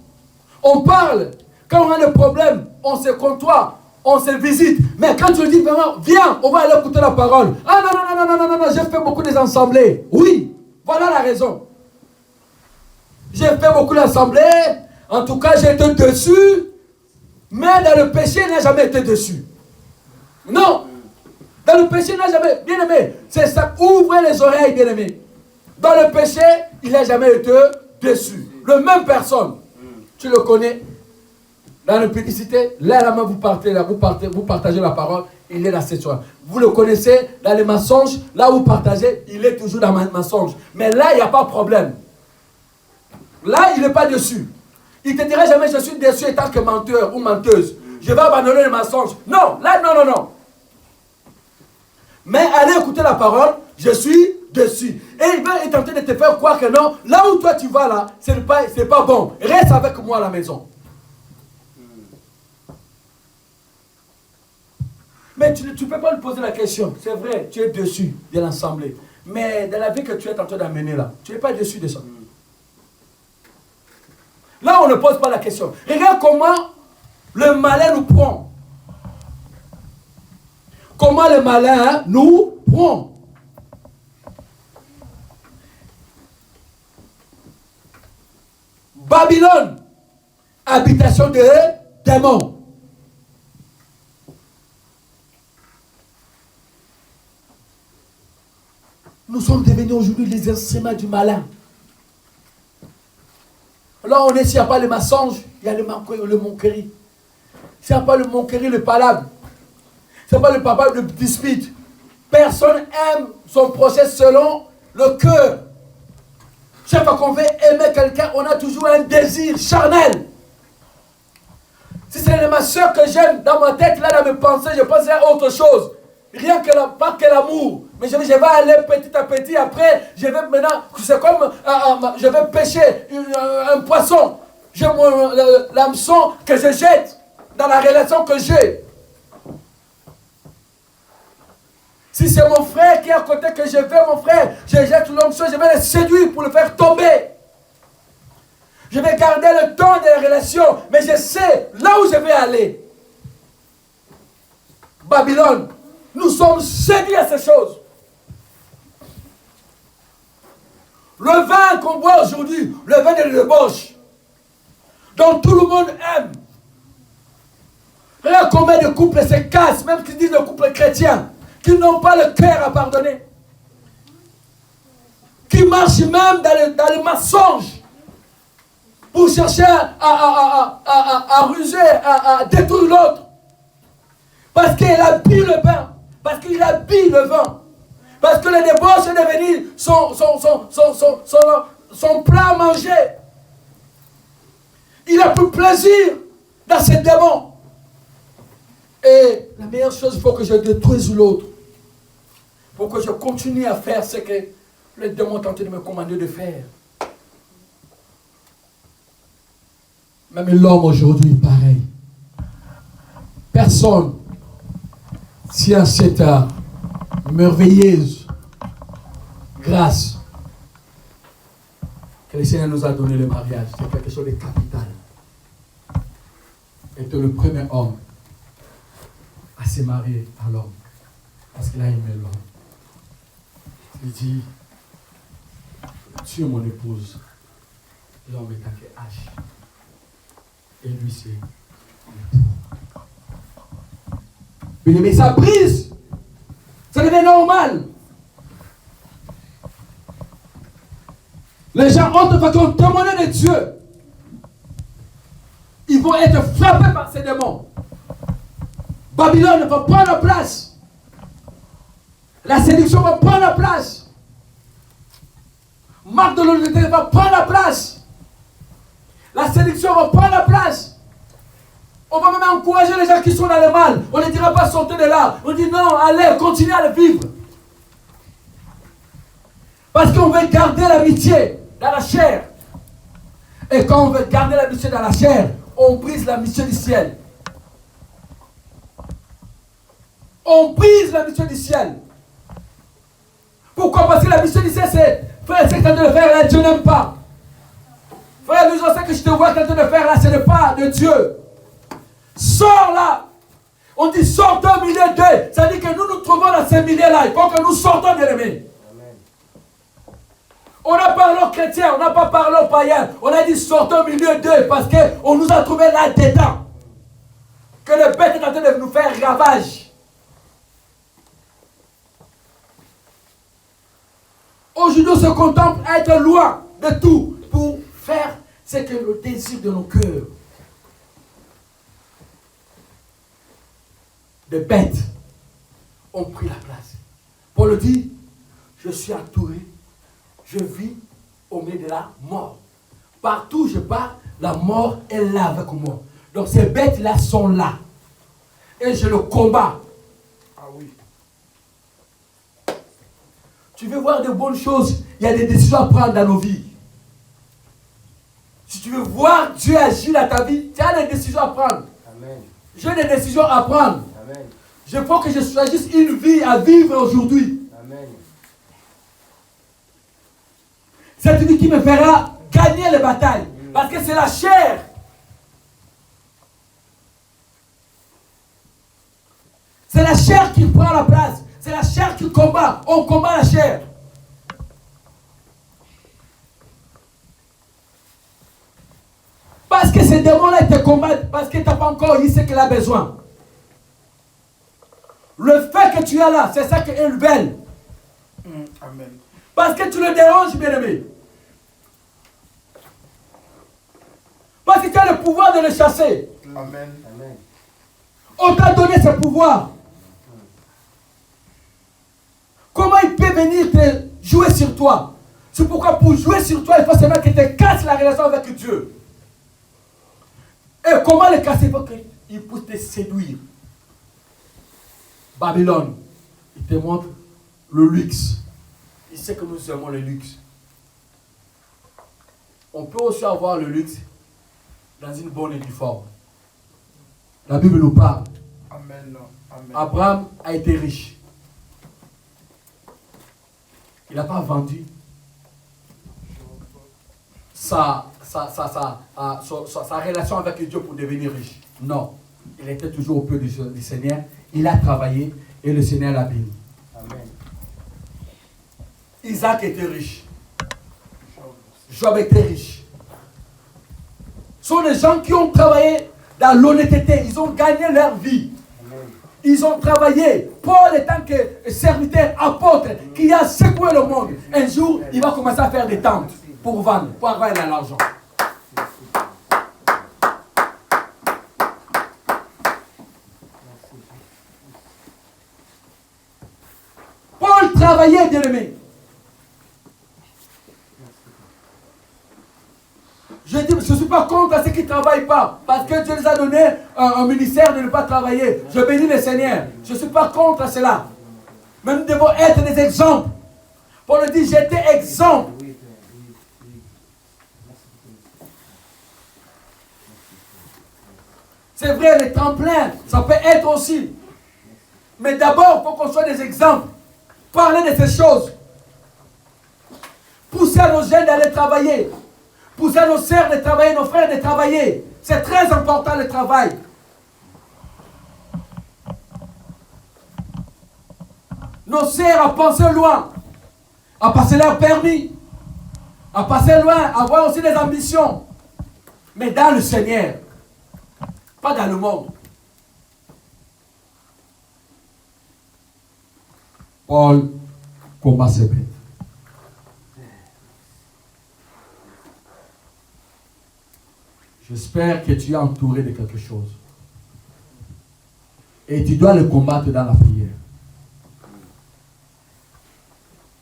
on parle. Quand on a des problèmes, on se côtoie, on se visite. Mais quand tu dis vraiment, viens, on va aller écouter la parole. Ah non, j'ai fait beaucoup des assemblées. Oui, voilà la raison. J'ai fait beaucoup d'assemblées. En tout cas, j'ai été dessus. Mais dans le péché, il n'a jamais été dessus. Non. Dans le péché, il n'a jamais... Bien aimé, c'est ça. Ouvrez les oreilles, bien aimé. Dans le péché, il n'a jamais été dessus. Le même personne. Tu le connais. Dans la publicité, là, la main, vous partagez la parole, il est dans cette soirée. Vous le connaissez, dans les mensonges, là où vous partagez, il est toujours dans le mensonge. Mais là, il n'y a pas de problème. Là, il n'est pas dessus. Il ne te dira jamais, je suis déçu en tant que menteur ou menteuse. Je vais abandonner le mensonge. Non, là, non. Mais allez écouter la parole, je suis dessus. Et il va tenter de te faire croire que non, là où toi tu vas là, c'est pas bon. Reste avec moi à la maison. Mais tu ne peux pas lui poser la question. C'est vrai, tu es dessus de l'assemblée. Mais dans la vie que tu es en train d'amener là, tu n'es pas dessus de ça. Là, on ne pose pas la question. Regarde comment le malin nous prend. Comment le malin nous prend. Babylone, habitation des démons. Nous sommes devenus aujourd'hui les instruments du malin. Là, on est, s'il n'y a pas le mensonge, il y a le moquerie. S'il n'y a pas le moquerie, le palabre. S'il n'y a pas le papa, le dispute. Personne aime son projet selon le cœur. Chaque fois qu'on veut aimer quelqu'un, on a toujours un désir charnel. Si c'est ma soeur que j'aime, dans ma tête, là, dans mes pensées, je pense à autre chose. Rien que pas que l'amour. Mais je vais aller petit à petit. Après, je vais maintenant, c'est comme, je vais pêcher un poisson. J'ai l'hameçon que je jette dans la relation que j'ai. Si c'est mon frère qui est à côté que je veux, mon frère, je jette l'hameçon, je vais le séduire pour le faire tomber. Je vais garder le temps de la relation, mais je sais là où je vais aller. Babylone. Nous sommes séduits à ces choses. Le vin qu'on boit aujourd'hui, le vin de débauche, dont tout le monde aime. Regarde combien de couples se cassent, même qui disent de couples chrétiens, qui n'ont pas le cœur à pardonner. Qui marchent même dans le mensonge pour chercher à ruser, à détruire l'autre. Parce qu'il habille le pain. Parce qu'il habille le vin. Parce que le débauche est devenu son plat à manger. Il a plus plaisir dans ses démons. Et la meilleure chose, il faut que je détruise l'autre. Pour que je continue à faire ce que le démon tentait de me commander de faire. Même l'homme aujourd'hui, pareil. Personne tient cette merveilleuse grâce que le Seigneur nous a donné le mariage. C'est quelque chose de capital. Était le premier homme à se marier à l'homme. Parce qu'il a aimé l'homme. Il dit, tu es mon épouse. L'homme est avec H. Et lui, c'est l'époux. Mais ça brise. Ça devient normal. Les gens ont témoigné de Dieu. Ils vont être frappés par ces démons. Babylone va prendre la place. La séduction va prendre la place. Marc de l'honnêteté va prendre la place. La séduction va prendre la place. On va même encourager les gens qui sont dans le mal. On ne les dira pas sortez de là. On dit non, allez, continuez à le vivre. Parce qu'on veut garder l'amitié dans la chair. Et quand on veut garder l'amitié dans la chair, on brise l'amitié du ciel. On brise l'amitié du ciel. Pourquoi? Parce que l'amitié du ciel, c'est frère, c'est que tu es en train de faire là, Dieu n'aime pas. Frère, nous, ce que je te vois que tu es en train de faire là, ce n'est pas de Dieu. Sors là. On dit sortons au milieu d'eux. Ça dit que nous nous trouvons dans ces milieux-là. Il faut que nous sortons, bien-aimés. On n'a pas parlé aux chrétiens, on n'a pas parlé aux païens. On a dit sortons au milieu d'eux parce qu'on nous a trouvés là-dedans. Que le bête est en train de nous faire ravage. Aujourd'hui, on se contente à être loin de tout pour faire ce que le désir de nos cœurs. Des bêtes ont pris la place. Paul dit, je suis entouré, je vis au milieu de la mort. Partout où je pars, la mort est là avec moi. Donc ces bêtes-là sont là. Et je le combats. Ah oui. Tu veux voir de bonnes choses, il y a des décisions à prendre dans nos vies. Si tu veux voir Dieu agir dans ta vie, tu as des décisions à prendre. Amen. J'ai des décisions à prendre. Amen. Je veux que je choisisse une vie à vivre aujourd'hui. Amen. Cette vie qui me fera gagner les batailles. Parce que c'est la chair. C'est la chair qui prend la place. C'est la chair qui combat. On combat la chair. Parce que ces démons-là te combattent. Parce que tu n'as pas encore eu ce qu'il a besoin. Le fait que tu es là, c'est ça qu'ils veulent. Amen. Parce que tu le déranges, bien-aimé. Parce que tu as le pouvoir de le chasser. Amen. Amen. On t'a donné ce pouvoir. Comment il peut venir te jouer sur toi? C'est pourquoi pour jouer sur toi, il faut seulement qu'il te casse la relation avec Dieu. Et comment le casser? Il faut qu'il puisse te séduire. Babylone, il te montre le luxe. Il sait que nous aimons le luxe. On peut aussi avoir le luxe dans une bonne et due forme. La Bible nous parle. Amen. Amen. Abraham a été riche. Il n'a pas vendu sa relation avec Dieu pour devenir riche. Non. Il était toujours au pied du Seigneur. Il a travaillé et le Seigneur l'a béni. Amen. Isaac était riche. Job était riche. Ce sont des gens qui ont travaillé dans l'honnêteté. Ils ont gagné leur vie. Amen. Ils ont travaillé. Paul étant que serviteur, apôtre, qui a secoué le monde. Un jour, il va commencer à faire des tentes pour vendre, pour avoir de l'argent. travailler, bien-aimés. Je ne suis pas contre à ceux qui ne travaillent pas, parce que Dieu les a donné un ministère de ne pas travailler. Je bénis le Seigneur. Je ne suis pas contre à cela. Mais nous devons être des exemples. Paul dit, j'étais exemple. C'est vrai, les tremplins, ça peut être aussi. Mais d'abord, il faut qu'on soit des exemples. Parler de ces choses. Pousser à nos jeunes d'aller travailler. Pousser à nos sœurs de travailler, nos frères de travailler. C'est très important le travail. Nos sœurs à penser loin. À passer leur permis. À passer loin, à avoir aussi des ambitions. Mais dans le Seigneur. Pas dans le monde. Paul combat ses bêtes. J'espère que tu es entouré de quelque chose. Et tu dois le combattre dans la prière.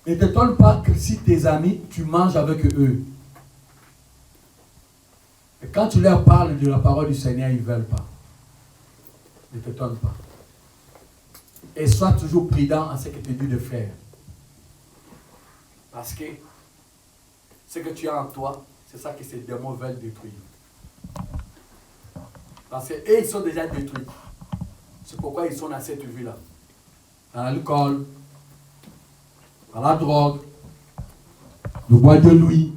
Ne t'étonne pas que si tes amis, tu manges avec eux. Et quand tu leur parles de la parole du Seigneur, ils ne veulent pas. Ne t'étonne pas. Et sois toujours prudent à ce que tu dis de faire. Parce que ce que tu as en toi, c'est ça que ces démons veulent détruire. Parce qu'eux, ils sont déjà détruits. C'est pourquoi ils sont dans cette vie-là. Dans l'alcool, dans la drogue, le bois de nuit,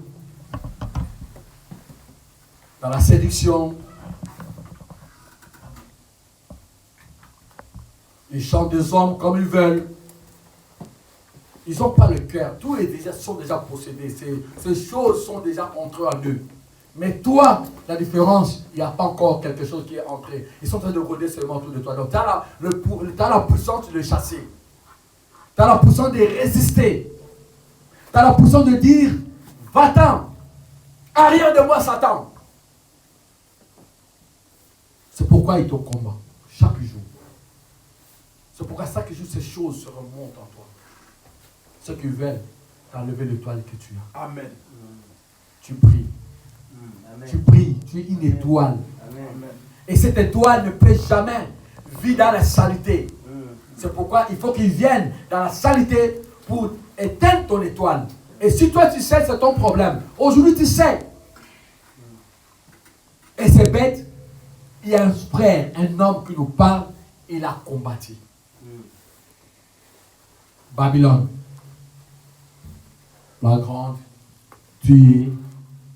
dans la séduction. Ils chantent des hommes comme ils veulent. Ils n'ont pas le cœur. Tous sont déjà possédés. Ces choses sont déjà entrées en eux. Mais toi, la différence, il n'y a pas encore quelque chose qui est entré. Ils sont en train de rôder seulement autour de toi. Donc, tu as la puissance de le chasser. Tu as la puissance de résister. Tu as la puissance de dire, va-t'en. Arrière de moi, Satan. C'est pourquoi ils te combattent chaque jour. C'est pourquoi chaque jour, ces choses se remontent en toi. Ceux qui veulent t'enlever l'étoile que tu as. Amen. Tu pries. Amen. Tu pries. Tu es une étoile. Amen. Et cette étoile ne peut jamais vivre dans la saleté. C'est pourquoi il faut qu'ils viennent dans la saleté pour éteindre ton étoile. Et si toi tu sais, c'est ton problème. Aujourd'hui tu sais. Et c'est bête. Il y a un frère, un homme qui nous parle. Il a combattu. Babylone. La grande, tu es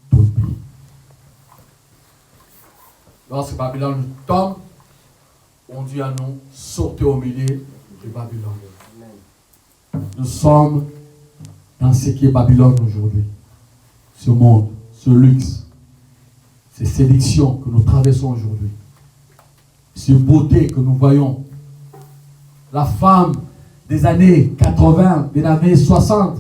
tombée. Lorsque Babylone tombe, on dit à nous, sortez au milieu de Babylone. Nous sommes dans ce qui est Babylone aujourd'hui. Ce monde, ce luxe, ces sélections que nous traversons aujourd'hui. Ces beautés que nous voyons. La femme des années 80, des années 60,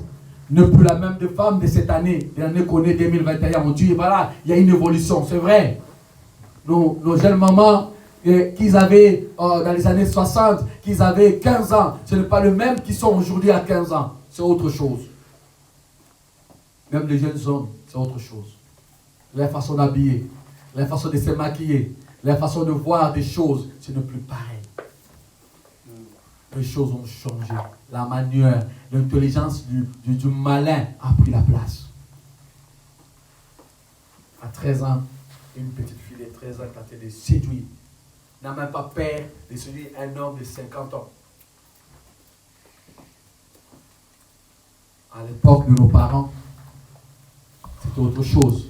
n'est plus la même de femme de cette année, de l'année qu'on est 2021. On dit, voilà, il y a une évolution, c'est vrai. Nos jeunes mamans qu'ils avaient dans les années 60, qu'ils avaient 15 ans, ce n'est pas le même qui sont aujourd'hui à 15 ans. C'est autre chose. Même les jeunes hommes, c'est autre chose. La façon d'habiller, la façon de se maquiller, la façon de voir des choses, ce n'est plus pareil. Les choses ont changé. La manière, l'intelligence du malin a pris la place. À 13 ans, une petite fille de 13 ans qui a été séduite n'a même pas peur de séduire un homme de 50 ans. À l'époque de nos parents, c'était autre chose.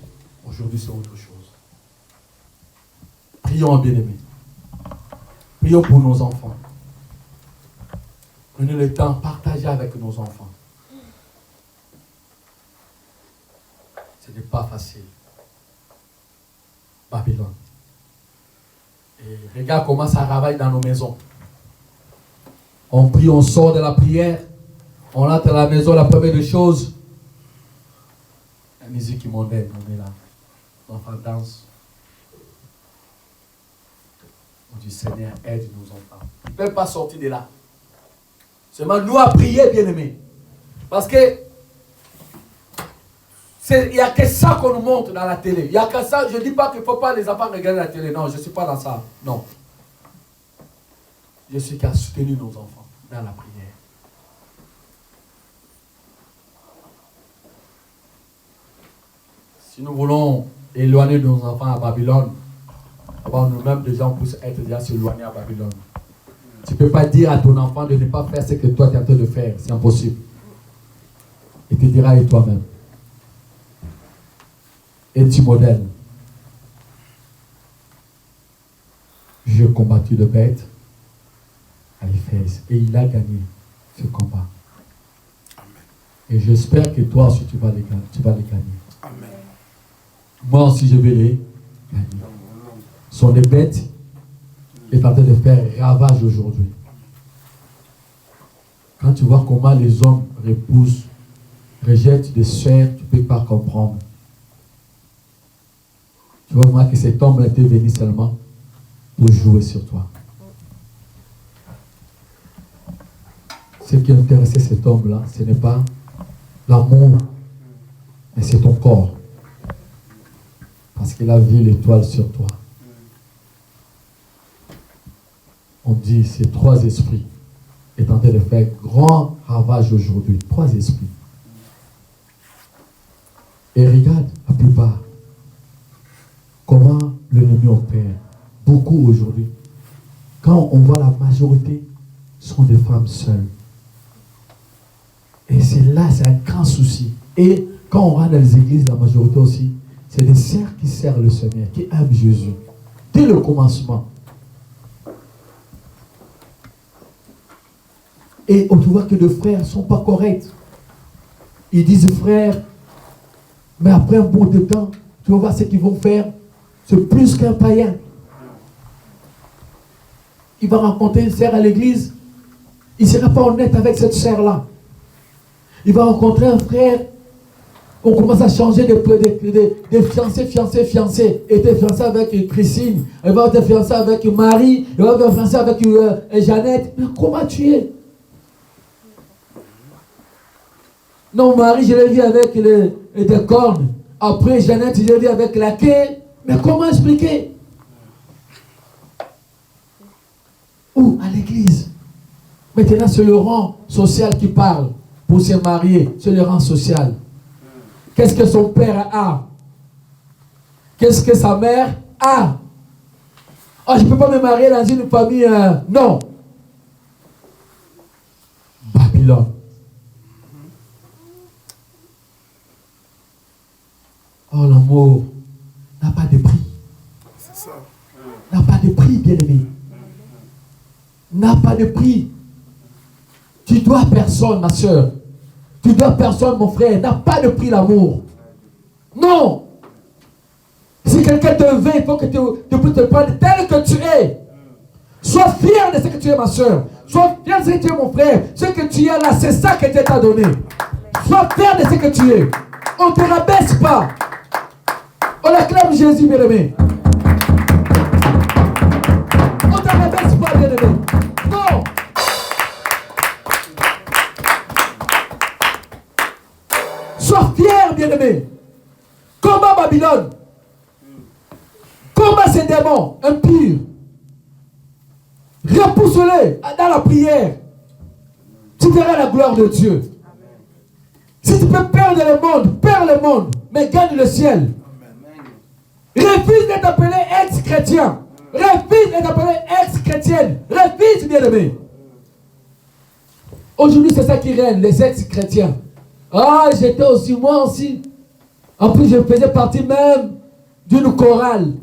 Aujourd'hui, c'est autre chose. Prions, bien-aimés. Prions pour nos enfants. Prenez le temps de partager avec nos enfants. Ce n'est pas facile. Babylone. Et regarde comment ça travaille dans nos maisons. On prie, on sort de la prière, on entre à la maison, la première des choses, la musique mondaine, on est là. L'enfant danse. On dit, Seigneur, aide nos enfants. Ils ne peuvent pas sortir de là. Seulement nous à prier, bien-aimés. Parce que il n'y a que ça qu'on nous montre dans la télé. Il n'y a que ça. Je ne dis pas qu'il ne faut pas les enfants regarder la télé. Non, je ne suis pas dans ça. Non. Je suis qui a soutenu nos enfants dans la prière. Si nous voulons éloigner nos enfants à Babylone, avant nous-mêmes déjà on peut être déjà s'éloigner à Babylone. Tu ne peux pas dire à ton enfant de ne pas faire ce que toi tu es en train de faire. C'est impossible. Il te dira et toi-même. Es-tu modèle? J'ai combattu le bête à l'Éphèse et il a gagné ce combat. Amen. Et j'espère que toi aussi tu vas les gagner. Amen. Moi aussi je vais les gagner. Son bête est en train de faire ravage aujourd'hui. Quand tu vois comment les hommes repoussent, rejettent des sphères, tu ne peux pas comprendre. Tu vois vraiment que cet homme était venu seulement pour jouer sur toi. Ce qui intéressait cet homme-là, ce n'est pas l'amour, mais c'est ton corps. Parce qu'il a vu l'étoile sur toi. On dit, ces trois esprits est en train de faire grand ravage aujourd'hui. Trois esprits. Et regarde la plupart. Comment l'ennemi opère. Beaucoup aujourd'hui. Quand on voit la majorité, sont des femmes seules. Et c'est là, c'est un grand souci. Et quand on rentre dans les églises, la majorité aussi, c'est des sœurs qui servent le Seigneur, qui aiment Jésus. Dès le commencement. Et on voit que les frères ne sont pas corrects. Ils disent frère, mais après un bout de temps, tu vas voir ce qu'ils vont faire. C'est plus qu'un païen. Il va rencontrer une sœur à l'église. Il ne sera pas honnête avec cette sœur-là. Il va rencontrer un frère. On commence à changer de fiancé. Il était fiancé avec Christine. Il va être fiancé avec Marie. Il va être fiancé avec Jeannette. Mais comment tu es? Non, Marie, je l'ai vu avec des cornes. Après, Jeannette, je l'ai vu avec la quai. Mais comment expliquer? Ou à l'église. Maintenant, c'est le rang social qui parle pour se marier. C'est le rang social. Qu'est-ce que son père a? Qu'est-ce que sa mère a? Oh, je ne peux pas me marier dans une famille. Non. Babylone. Oh, l'amour n'a pas de prix. C'est ça. N'a pas de prix, bien-aimé. N'a pas de prix. Tu dois personne, ma soeur. Tu dois personne, mon frère. N'a pas de prix, l'amour. Non. Si quelqu'un te veut, il faut que tu puisses te prendre tel que tu es. Sois fier de ce que tu es, ma soeur. Sois fier de ce que tu es, mon frère. Ce que tu es là, c'est ça que Dieu t'a donné. Sois fier de ce que tu es. On ne te rabaisse pas. On acclame Jésus, bien-aimé. On ne te rabaisse pas, bien-aimé. Non. Sois fier, bien-aimé. Combat Babylone. Combat ces démons impurs. Repousse-les dans la prière. Tu verras la gloire de Dieu. Si tu peux perdre le monde, perds le monde, mais gagne le ciel. Refuse d'être appelé ex-chrétien. Refuse d'être appelé ex-chrétienne. Refuse, bien-aimé. Aujourd'hui, c'est ça qui règne, les ex-chrétiens. Ah, j'étais aussi, moi aussi. En plus, je faisais partie même d'une chorale.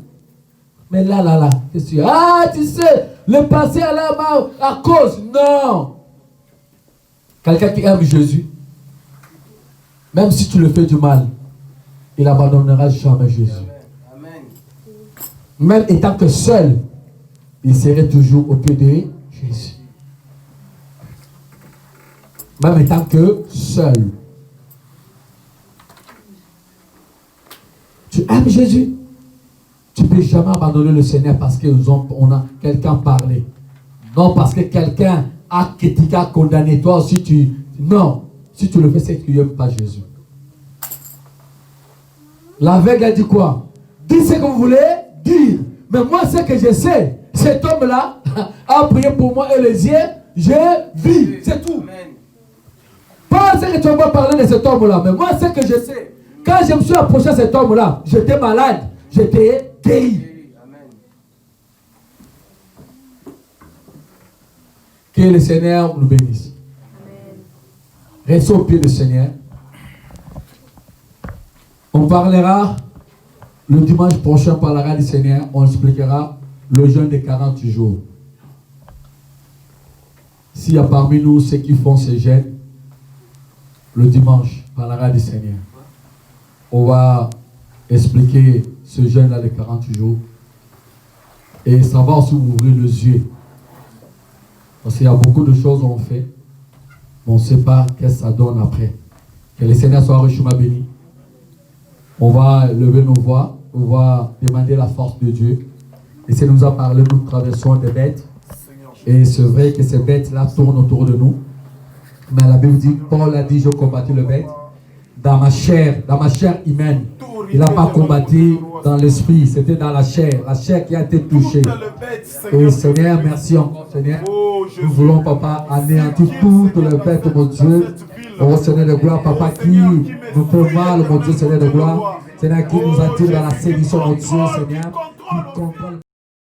Mais là, qu'est-ce que tu as? Ah, tu sais, le passé à la main à cause. Non. Quelqu'un qui aime Jésus, même si tu le fais du mal, il n'abandonnera jamais Jésus. Amen. Même étant que seul, il serait toujours au pied de Jésus. Même étant que seul. Tu aimes Jésus? Tu ne peux jamais abandonner le Seigneur parce qu'on a quelqu'un parlé. Non, parce que quelqu'un a critiqué, a condamné. Toi aussi, non. Si tu le fais, c'est que tu n'aimes pas Jésus. L'aveugle a dit quoi? Dites ce que vous voulez dire. Mais moi, ce que je sais, cet homme-là a prié pour moi et les yeux, je vis. C'est tout. Pas ce que tu vas parler de cet homme-là. Mais moi, ce que je sais, quand je me suis approché de cet homme-là, j'étais malade, j'étais guéri. Que le Seigneur nous bénisse. Restons au pied du Seigneur. On parlera le dimanche prochain, on parlera du Seigneur. On expliquera le jeûne de 40 jours. S'il y a parmi nous ceux qui font ce jeûne, le dimanche, on parlera du Seigneur. On va expliquer ce jeûne-là de 40 jours. Et ça va aussi ouvrir les yeux. Parce qu'il y a beaucoup de choses qu'on fait, mais on ne sait pas qu'est-ce que ça donne après. Que le Seigneur soit richement béni. On va lever nos voix, on va demander la force de Dieu. Et s'il nous a parlé, nous traversons des bêtes. Et c'est vrai que ces bêtes-là tournent autour de nous. Mais la Bible dit, Paul a dit, je combattis le bête dans ma chair humaine. Il n'a pas combattu dans l'esprit, c'était dans la chair qui a été touchée. Et Seigneur, merci encore, Seigneur. Nous voulons, Papa, anéantir toutes les bêtes, mon Dieu. Oh Seigneur de gloire, Papa, qui nous fait mal, mon Dieu, Seigneur de gloire. Seigneur, qui nous attire dans la séduction, mon Dieu, Seigneur.